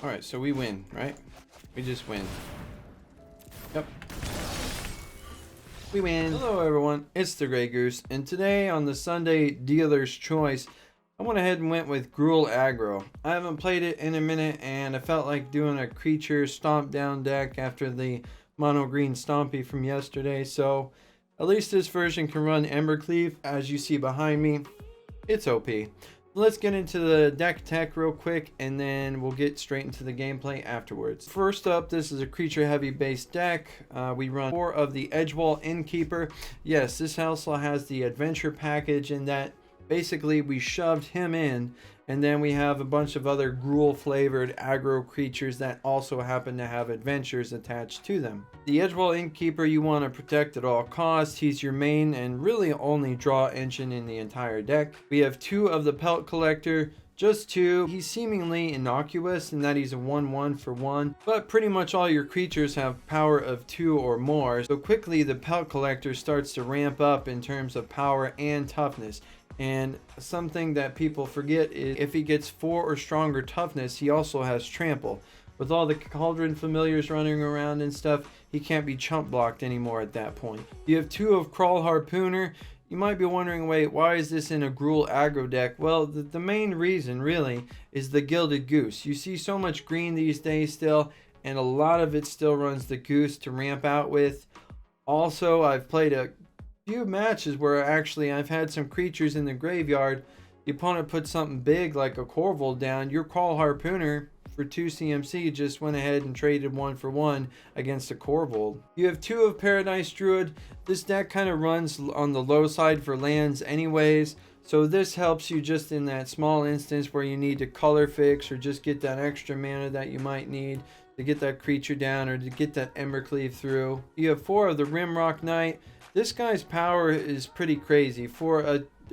Alright, so we win, right? We just win. Yep. We win. Hello everyone, it's the Grey Goose, and today on the Sunday Dealer's Choice, I went ahead and went with Gruul Aggro. I haven't played it in a minute, and I felt like doing a creature stomp down deck after the mono green stompy from yesterday, so at least this version can run Embercleave, as you see behind me. It's OP. Let's get into the deck tech real quick, and then we'll get straight into the gameplay afterwards. First up, this is a creature heavy based deck. We run 4 of the Edgewall Innkeeper. Yes, this also has the adventure package in that basically we shoved him in, and then we have a bunch of other Gruul flavored aggro creatures that also happen to have adventures attached to them. The Edgewall Innkeeper you want to protect at all costs. He's your main and really only draw engine in the entire deck. We have 2 of the Pelt Collector, just 2. He's seemingly innocuous in that he's a 1/1 for 1, but pretty much all your creatures have power of 2 or more, so quickly the Pelt Collector starts to ramp up in terms of power and toughness. And something that people forget is if he gets 4 or stronger toughness, he also has trample. With all the Cauldron Familiars running around and stuff, he can't be chump blocked anymore at that point. You have 2 of Crawl Harpooner. You might be wondering, wait, why is this in a Gruul Aggro deck? Well, the main reason really is the Gilded Goose. You see so much green these days still, and a lot of it still runs the Goose to ramp out with. Also, I've played a few matches where actually I've had some creatures in the graveyard. The opponent put something big like a Korvold down. Your Crawl Harpooner for 2 CMC just went ahead and traded 1 for 1 against a Korvold. You have 2 of Paradise Druid. This deck kind of runs on the low side for lands anyways, so this helps you just in that small instance where you need to color fix or just get that extra mana that you might need to get that creature down or to get that Embercleave through. You have 4 of the Rimrock Knight. This guy's power is pretty crazy. For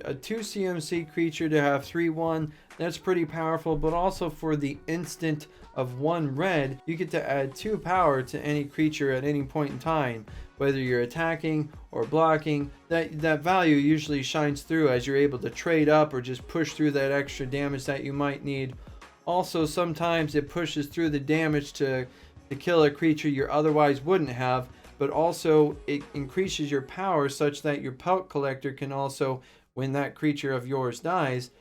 a 2 CMC creature to have 3/1, that's pretty powerful, but also for the instant of 1 red, you get to add 2 power to any creature at any point in time. Whether you're attacking or blocking, that value usually shines through as you're able to trade up or just push through that extra damage that you might need. Also, sometimes it pushes through the damage to kill a creature you otherwise wouldn't have, but also it increases your power such that your Pelt Collector can also, when that creature of yours dies,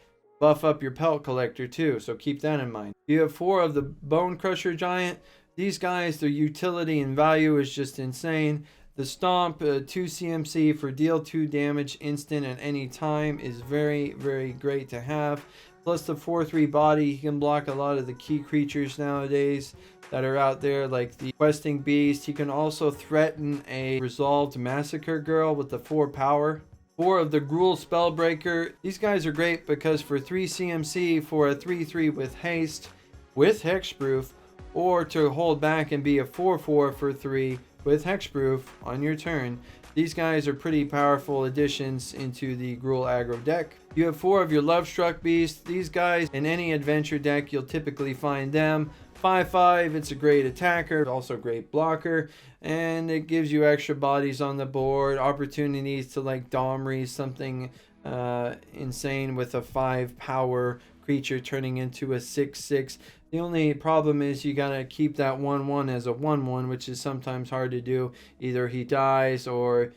buff up your Pelt Collector too, so keep that in mind. You have 4 of the Bone Crusher Giant. These guys, their utility and value is just insane. The Stomp, 2 CMC for deal 2 damage instant at any time is very, very great to have. Plus the 4/3 body, he can block a lot of the key creatures nowadays that are out there, like the Questing Beast. He can also threaten a resolved Massacre Girl with the 4 power. 4 of the Gruul Spellbreaker. These guys are great because for 3 CMC for a 3/3 with haste, with hexproof, or to hold back and be a 4/4 for 3 with hexproof on your turn. These guys are pretty powerful additions into the Gruul Aggro deck. You have 4 of your Lovestruck Beast. These guys, in any adventure deck, you'll typically find them. 5/5, it's a great attacker, also great blocker, and it gives you extra bodies on the board, opportunities to like Domri, something insane with a 5 power creature turning into a 6/6. The only problem is you gotta keep that 1/1 as a 1/1, which is sometimes hard to do. Either he dies or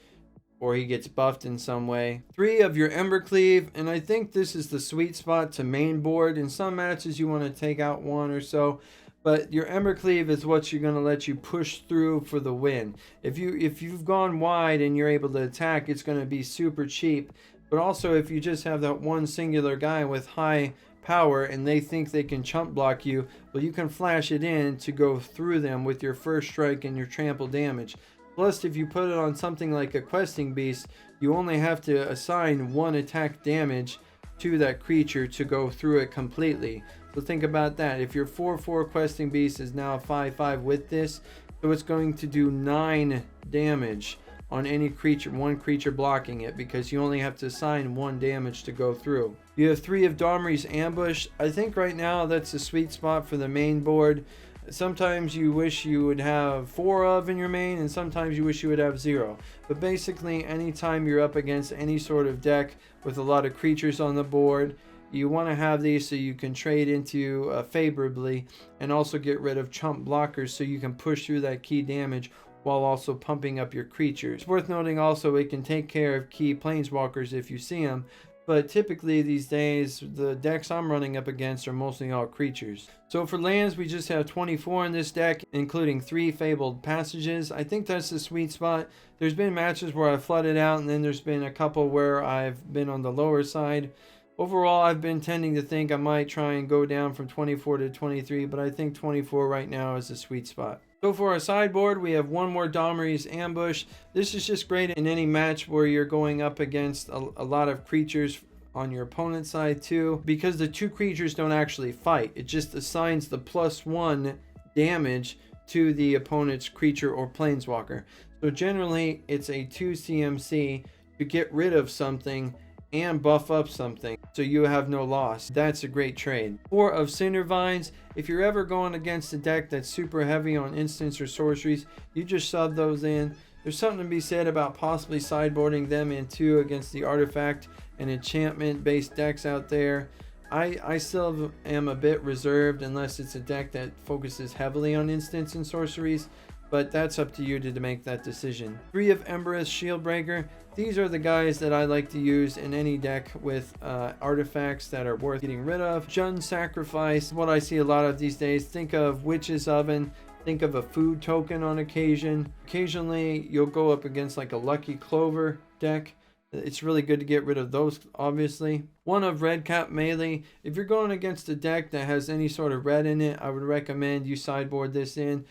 he gets buffed in some way. 3 of your Embercleave, and I think this is the sweet spot to main board. In some matches you want to take out 1 or so, but your Embercleave is what you're going to let you push through for the win. If you've gone wide and you're able to attack, it's going to be super cheap. But also if you just have that one singular guy with high power and they think they can chump block you, well, you can flash it in to go through them with your first strike and your trample damage. Plus, if you put it on something like a Questing Beast, you only have to assign 1 attack damage to that creature to go through it completely. So think about that. If your 4/4 Questing Beast is now a 5/5 with this, so it's going to do 9 damage on any creature, 1 creature blocking it, because you only have to assign 1 damage to go through. You have 3 of Domri's Ambush. I think right now that's a sweet spot for the main board. Sometimes you wish you would have 4 of in your main, and sometimes you wish you would have 0. But basically, anytime you're up against any sort of deck with a lot of creatures on the board, You want to have these so you can trade into favorably, and also get rid of chump blockers so you can push through that key damage while also pumping up your creatures. It's worth noting also it can take care of key planeswalkers if you see them, but typically these days the decks I'm running up against are mostly all creatures. So for lands, we just have 24 in this deck, including 3 Fabled Passages. I think that's the sweet spot. There's been matches where I've flooded out, and then there's been a couple where I've been on the lower side. Overall, I've been tending to think I might try and go down from 24 to 23, but I think 24 right now is the sweet spot. So for our sideboard, we have one more Domri's Ambush. This is just great in any match where you're going up against a lot of creatures on your opponent's side too, because the 2 creatures don't actually fight. It just assigns the +1 damage to the opponent's creature or planeswalker. So generally, it's a 2 CMC to get rid of something and buff up something, so you have no loss. That's a great trade. 4 of Cindervines. If you're ever going against a deck that's super heavy on instants or sorceries, you just sub those in. There's something to be said about possibly sideboarding them in too against the artifact and enchantment based decks out there. I still am a bit reserved unless it's a deck that focuses heavily on instants and sorceries, but that's up to you to make that decision. 3 of Embereth Shieldbreaker. These are the guys that I like to use in any deck with artifacts that are worth getting rid of. Jund Sacrifice, what I see a lot of these days. Think of Witch's Oven. Think of a food token on occasion. Occasionally, you'll go up against like a Lucky Clover deck. It's really good to get rid of those, obviously. 1 of Redcap Melee. If you're going against a deck that has any sort of red in it, I would recommend you sideboard this in.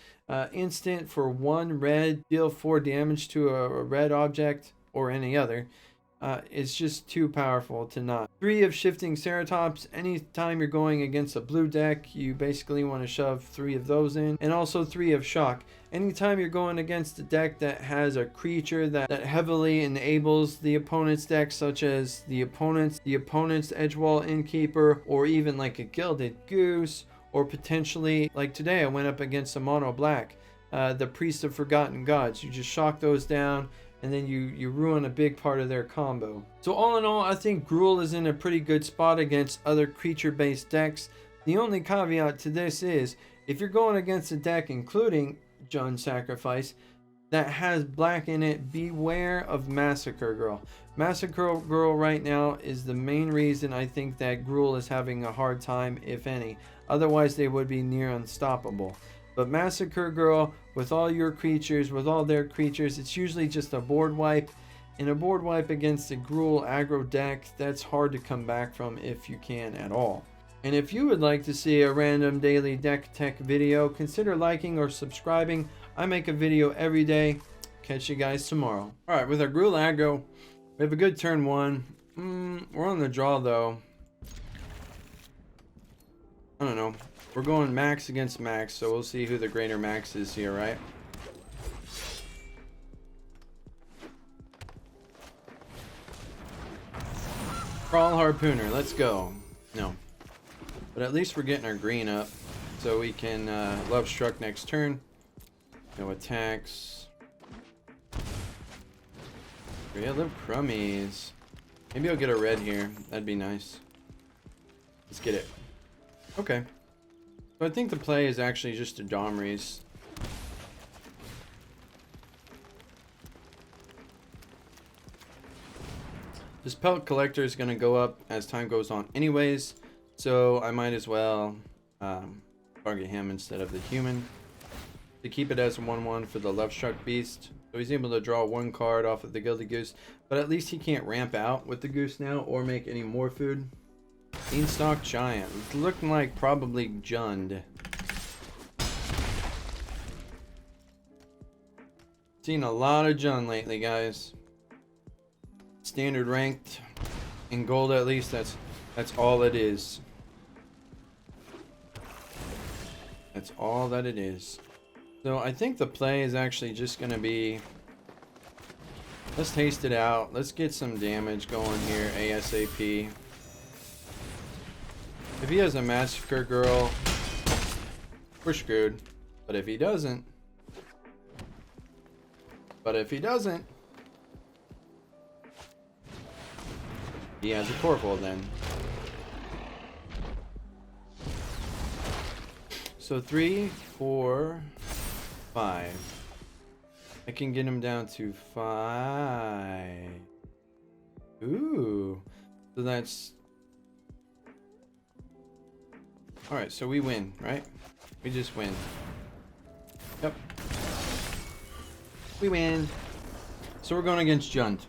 Instant for 1 red, deal 4 damage to a red object or any other. It's just too powerful to not. 3 of Shifting Ceratops. Anytime you're going against a blue deck, you basically want to shove 3 of those in. And also 3 of Shock. Anytime you're going against a deck that has a creature that heavily enables the opponent's deck, such as the opponent's Edgewall Innkeeper, or even like a Gilded Goose, or potentially, like today, I went up against a mono black, the Priest of Forgotten Gods. You just shock those down, and then you ruin a big part of their combo. So all in all, I think Gruul is in a pretty good spot against other creature-based decks. The only caveat to this is, if you're going against a deck including Jund Sacrifice that has black in it, beware of Massacre Girl. Massacre Girl right now is the main reason I think that Gruul is having a hard time, if any. Otherwise, they would be near unstoppable. But Massacre Girl, with all your creatures, with all their creatures, it's usually just a board wipe. And a board wipe against a Gruul Aggro deck, that's hard to come back from if you can at all. And if you would like to see a random daily deck tech video, consider liking or subscribing. I make a video every day. Catch you guys tomorrow. Alright, with our Gruul Aggro, we have a good turn 1. We're on the draw though. I don't know. We're going max against max, so we'll see who the greater max is here, right? Crawl Harpooner, let's go. No. But at least we're getting our green up, so we can Love Struck next turn. No attacks. Yeah, live crummies. Maybe I'll get a red here. That'd be nice. Let's get it. Okay. So I think the play is actually just a Domri's. This Pelt Collector is going to go up as time goes on anyways, so I might as well target him instead of the human to keep it as a 1/1 for the Love Struck Beast. So he's able to draw 1 card off of the Gilded Goose, but at least he can't ramp out with the Goose now or make any more food. Beanstalk Giant. It's looking like probably Jund. Seen a lot of Jund lately, guys. Standard ranked in gold, at least. That's all it is. That's all that it is. So I think the play is actually just going to be, let's taste it out. Let's get some damage going here ASAP. If he has a Massacre Girl, we're screwed. But if he doesn't, he has a Korvold then. So 3, 4, 5. I can get him down to 5. Ooh. So that's... Alright, so we win, right? We just win. Yep. We win. So we're going against Jund.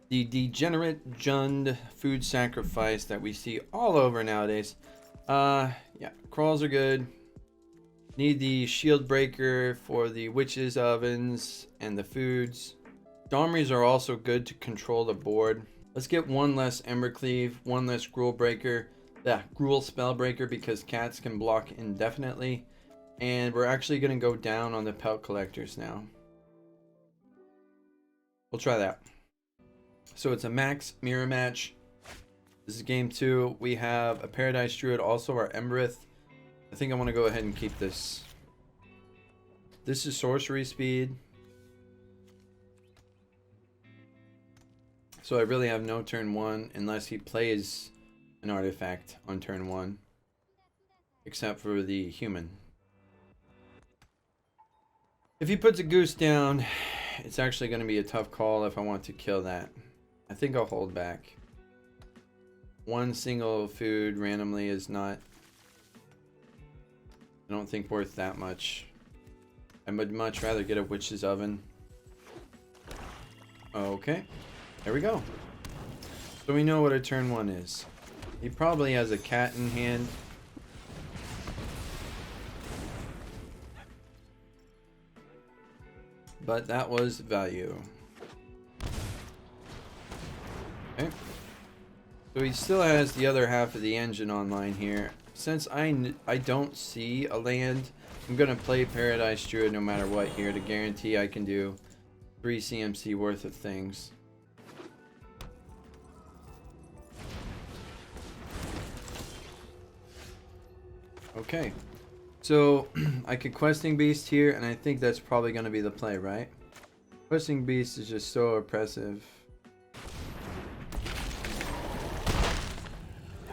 The degenerate Jund food sacrifice that we see all over nowadays. Yeah, crawls are good. Need the shield breaker for the witches' ovens and the foods. Domries are also good to control the board. Let's get one less Embercleave, one less Gruul breaker. Yeah, Gruul spellbreaker because cats can block indefinitely. And we're actually going to go down on the pelt collectors now. We'll try that. So it's a max mirror match. This is game 2. We have a Paradise Druid, also our Embereth. I think I want to go ahead and keep this. This is sorcery speed. So I really have no turn 1 unless he plays an artifact on turn 1. Except for the human. If he puts a Goose down, it's actually going to be a tough call if I want to kill that. I think I'll hold back. One single food randomly is not... I don't think worth that much. I would much rather get a witch's oven. Okay, there we go. So we know what a turn 1 is. He probably has a cat in hand. But that was value. Okay. So he still has the other half of the engine online here. Since I don't see a land, I'm going to play Paradise Druid no matter what here to guarantee I can do 3 CMC worth of things. Okay. So I could Questing Beast here, and I think that's probably going to be the play, right? Questing Beast is just so oppressive.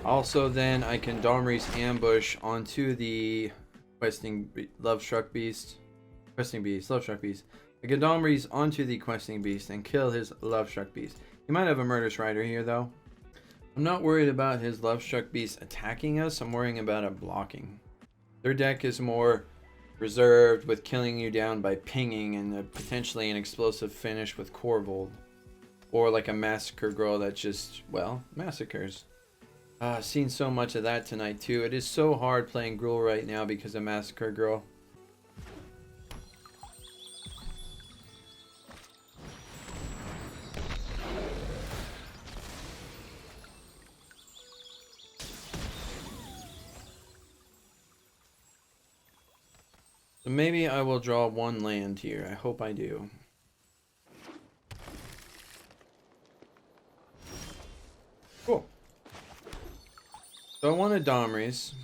Also, then I can Domri's Ambush onto the Questing Lovestruck Beast. Questing Beast, Lovestruck Beast. I can Domri's onto the Questing Beast and kill his Lovestruck Beast. He might have a Murderous Rider here, though. I'm not worried about his Lovestruck Beast attacking us. I'm worrying about it blocking. Their deck is more reserved with killing you down by pinging and potentially an explosive finish with Korvold. Or like a Massacre Girl that just, well, massacres. I've seen so much of that tonight too. It is so hard playing Gruul right now because of Massacre Girl. So maybe I will draw 1 land here. I hope I do. Cool. So I want a Domri's.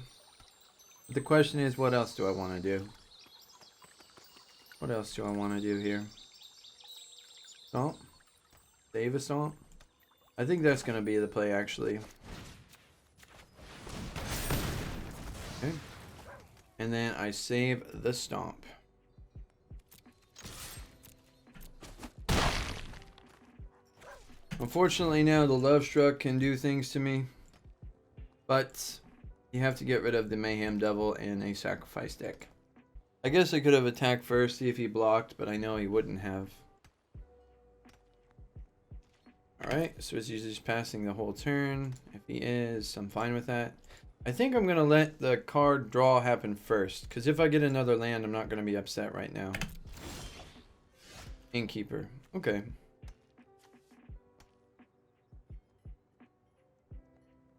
The question is, what else do I want to do? What else do I want to do here? Stomp? Save a Stomp? I think that's going to be the play, actually. Okay. And then I save the Stomp. Unfortunately now the Lovestruck can do things to me. But you have to get rid of the Mayhem Devil in a sacrifice deck. I guess I could have attacked first, see if he blocked, but I know he wouldn't have. Alright, so he's just passing the whole turn. If he is, I'm fine with that. I think I'm going to let the card draw happen first, because if I get another land, I'm not going to be upset right now. Innkeeper. Okay.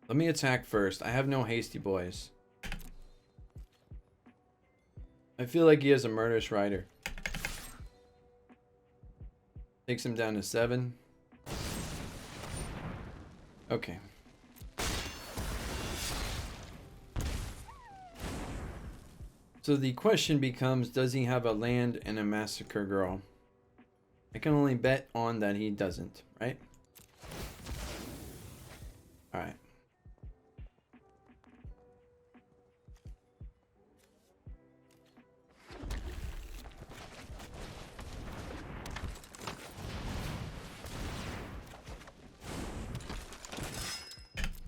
Let me attack first. I have no hasty boys. I feel like he has a Murderous Rider. Takes him down to 7. Okay. So the question becomes, does he have a land and a Massacre Girl? I can only bet on that he doesn't, right? Alright.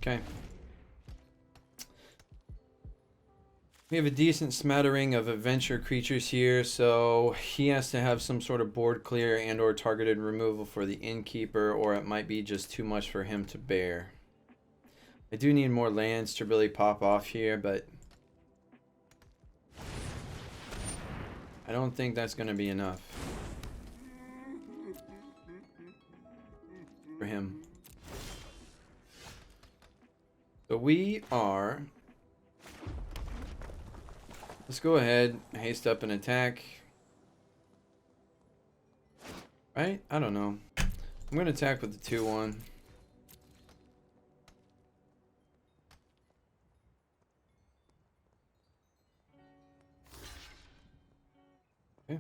Okay. We have a decent smattering of adventure creatures here, so he has to have some sort of board clear and or targeted removal for the innkeeper, or it might be just too much for him to bear. I do need more lands to really pop off here, but I don't think that's going to be enough for him. So we are... Let's go ahead, haste up and attack. Right? I don't know. I'm going to attack with the 2-1. Okay.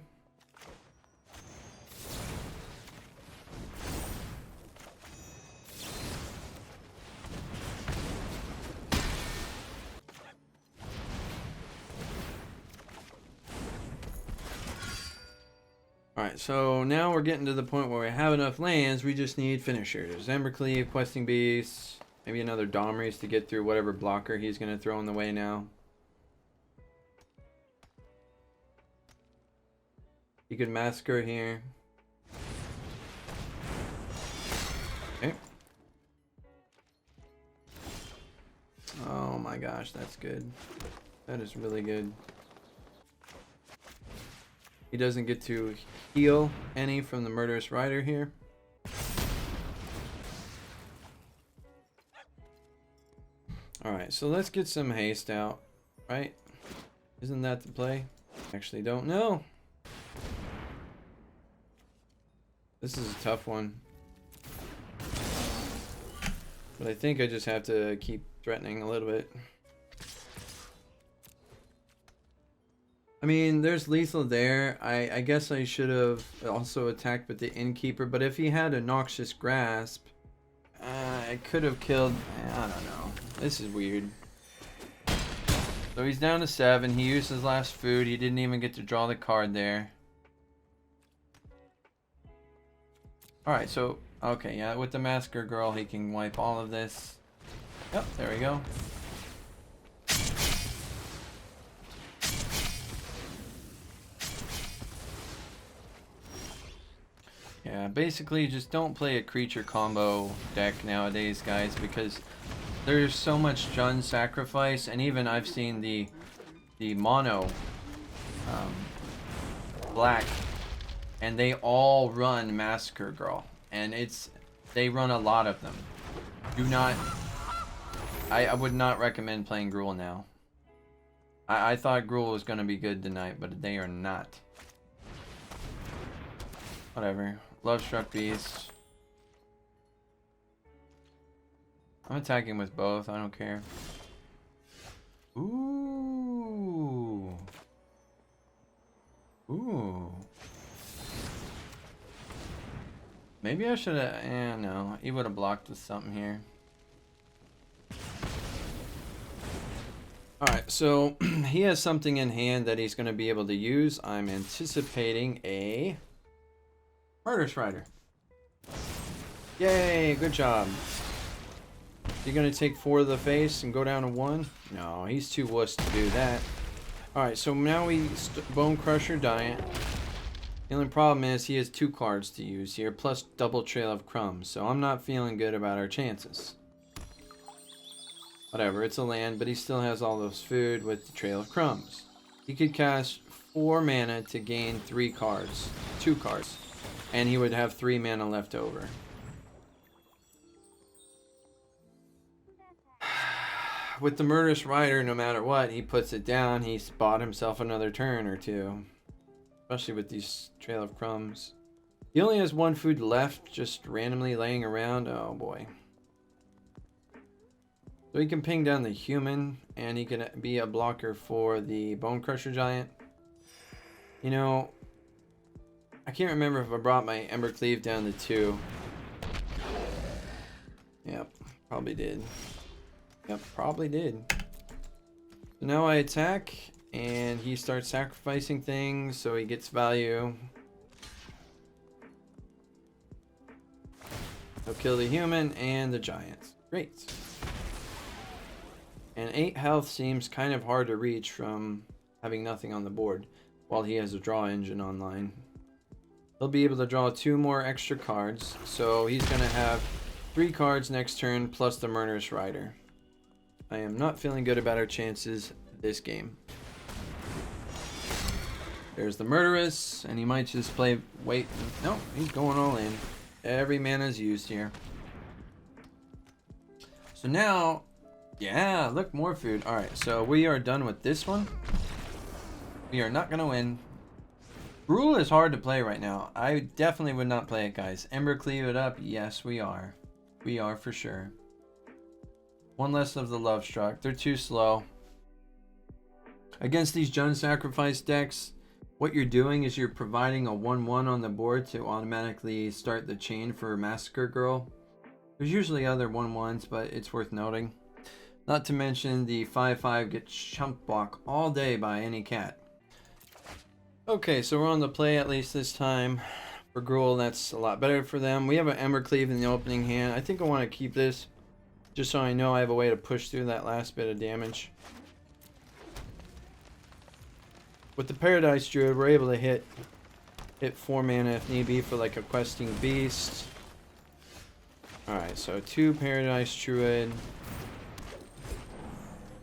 Alright, so now we're getting to the point where we have enough lands, we just need finishers. Embercleave, Questing Beast, maybe another Domries to get through whatever blocker he's going to throw in the way now. You could Massacre here. Okay. Oh my gosh, that's good. That is really good. He doesn't get to heal any from the Murderous Rider here. Alright, so let's get some haste out, right? Isn't that the play? Actually don't know. This is a tough one. But I think I just have to keep threatening a little bit. I mean, there's lethal there. I guess I should have also attacked with the Innkeeper, but if he had a Noxious Grasp, I could have killed... I don't know. This is weird. So he's down to 7. He used his last food. He didn't even get to draw the card there. Alright, so... Okay, yeah, with the Massacre Girl, he can wipe all of this. Yep, there we go. Yeah, basically just don't play a creature combo deck nowadays, guys, because there's so much Jund sacrifice, and even I've seen the mono black, and they all run Massacre Girl, and they run a lot of them. Do not... I would not recommend playing Gruul now. I thought Gruul was going to be good tonight, but they are not. Whatever. Love Struck Beast. I'm attacking with both. I don't care. Ooh. Ooh. Maybe I should have... no. He would have blocked with something here. Alright, so he has something in hand that he's going to be able to use. I'm anticipating a... Murderous Rider. Yay, good job. You gonna take 4 to the face and go down to 1? No, he's too wuss to do that. Alright, so now we Bone Crusher Giant. The only problem is he has 2 cards to use here, plus double Trail of Crumbs, so I'm not feeling good about our chances. Whatever, it's a land, but he still has all those food with the Trail of Crumbs. He could cast 4 mana to gain 3 cards. 2 cards. And he would have 3 mana left over. With the Murderous Rider, no matter what, he puts it down. He's bought himself another turn or 2. Especially with these Trail of Crumbs. He only has 1 food left, just randomly laying around. Oh boy. So he can ping down the human, and he can be a blocker for the Bone Crusher Giant. You know... I can't remember if I brought my Embercleave down to 2. Yep, probably did. Yep, probably did. So now I attack, and he starts sacrificing things, so he gets value. He'll kill the human and the giants. Great. And 8 health seems kind of hard to reach from having nothing on the board while he has a draw engine online. He'll be able to draw 2 more extra cards, so he's going to have 3 cards next turn plus the Murderous Rider. I am not feeling good about our chances this game. There's the Murderous, and he might just play... Wait, no, he's going all in. Every mana's used here. So now... Yeah, look, more food. Alright, so we are done with this one. We are not going to win. Gruul is hard to play right now. I definitely would not play it, guys. Embercleave it up. Yes, we are. We are for sure. One less of the Love Struck. They're too slow. Against these Jund Sacrifice decks, what you're doing is you're providing a 1/1 on the board to automatically start the chain for Massacre Girl. There's usually other 1/1s, but it's worth noting. Not to mention the 5/5 gets chump block all day by any cat. Okay, so we're on the play at least this time. For Gruul, that's a lot better for them. We have an Embercleave in the opening hand. I think I want to keep this just so I know I have a way to push through that last bit of damage. With the Paradise Druid, we're able to hit 4 mana if need be for like a questing beast. Alright, so 2 Paradise Druid.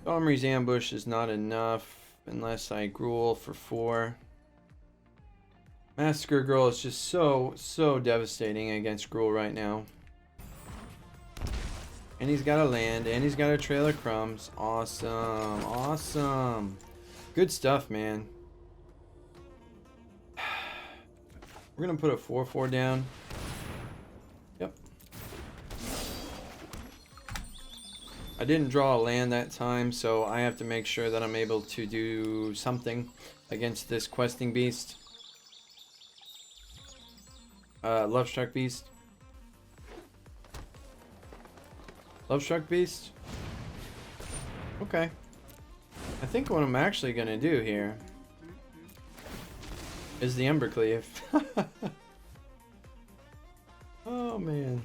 Domri's Ambush is not enough unless I Gruul for 4. Massacre Girl is just so devastating against Gruul right now. And he's got a land, and he's got a Trail of Crumbs. Awesome, awesome. Good stuff, man. We're gonna put a 4/4 down. Yep. I didn't draw a land that time, so I have to make sure that I'm able to do something against this questing beast. Lovestruck Beast. Lovestruck Beast? Okay. I think what I'm actually gonna do here is the Embercleave. Oh man.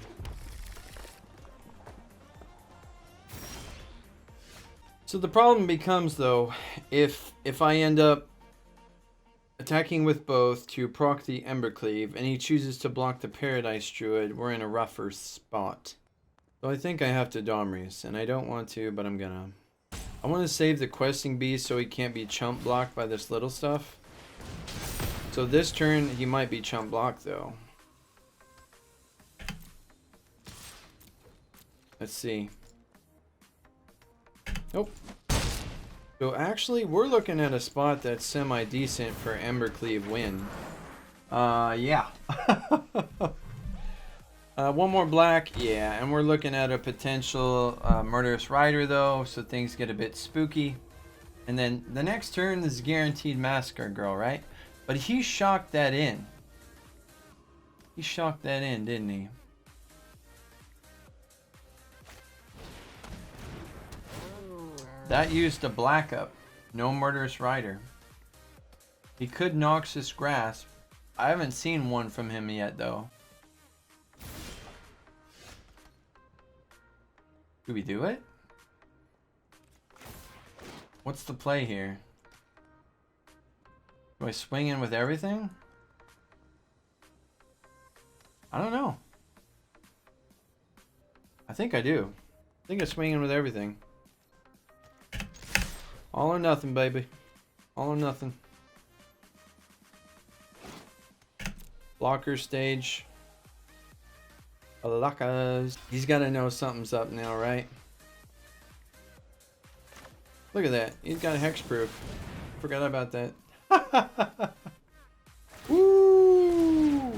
So the problem becomes though, if I end up attacking with both to proc the Embercleave and he chooses to block the Paradise Druid, we're in a rougher spot. So I think I have to Domri's, and I don't want to, but I'm gonna. I want to save the questing beast so he can't be chump blocked by this little stuff. So this turn he might be chump blocked though. Let's see. Nope. So actually, we're looking at a spot that's semi-decent for Embercleave win. Yeah. One more black, yeah, and we're looking at a potential Murderous Rider though, so things get a bit spooky. And then the next turn is guaranteed Massacre Girl, right? But he shocked that in. He shocked that in, didn't he? That used a black up. No Murderous Rider. He could Noxus Grasp. I haven't seen one from him yet though. Do we do it? What's the play here? Do I swing in with everything? I don't know. I think I do. I think I swing in with everything. All or nothing, baby. All or nothing. Blocker stage. Alakas. He's got to know something's up now, right? Look at that. He's got a hexproof. Forgot about that. Woo!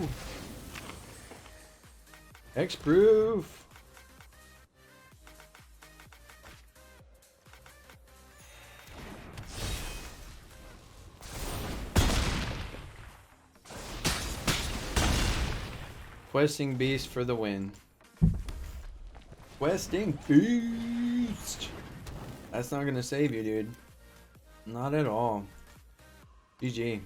Hexproof. Questing Beast for the win. Questing Beast! That's not gonna save you, dude. Not at all. GG.